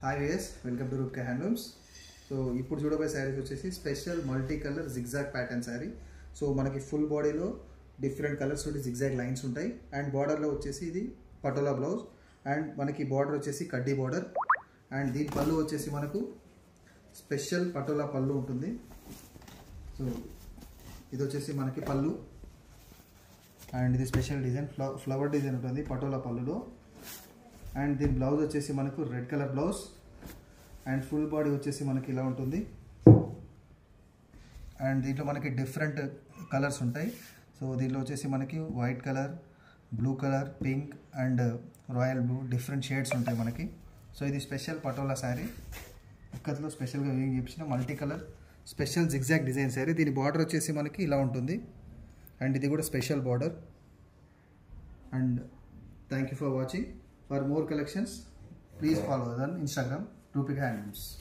Hi viewers, welcome to Roopke handlooms. So ఇప్పుడు చూడబోయే శారీస్ వచ్చేసి special multi colour zigzag pattern sari. So మనకి ఫుల్ బాడీలో డిఫరెంట్ కలర్స్ తోటి జిగ్జాగ్ లైన్స్ ఉంటాయి. అండ్ బార్డర్లో వచ్చేసి ఇది పటోలా బ్లౌజ్. అండ్ మనకి బార్డర్ వచ్చేసి కడ్డీ బార్డర్. అండ్ దీని పళ్ళు వచ్చేసి మనకు స్పెషల్ పటోలా పళ్ళు ఉంటుంది. సో ఇది వచ్చేసి మనకి పళ్ళు. అండ్ ఇది స్పెషల్ డిజైన్, ఫ్లవర్ డిజైన్ ఉంటుంది పటోలా పళ్ళులో. అండ్ దీని బ్లౌజ్ వచ్చేసి మనకు red colour blouse. And full body వచ్చేసి మనకి ఇలా ఉంటుంది. అండ్ దీంట్లో మనకి డిఫరెంట్ కలర్స్ ఉంటాయి. సో దీంట్లో వచ్చేసి మనకి white colour, blue colour, pink and royal blue different shades ఉంటాయి మనకి. సో ఇది స్పెషల్ పటోలా శారీ. ఇక్కత్లో స్పెషల్గా ఏం చూపించిన multi colour special zigzag design sari. దీని బార్డర్ వచ్చేసి మనకి ఇలా ఉంటుంది. అండ్ ఇది కూడా special border. And thank you for watching. For more collections, please follow us on Instagram, Rupika Handlooms.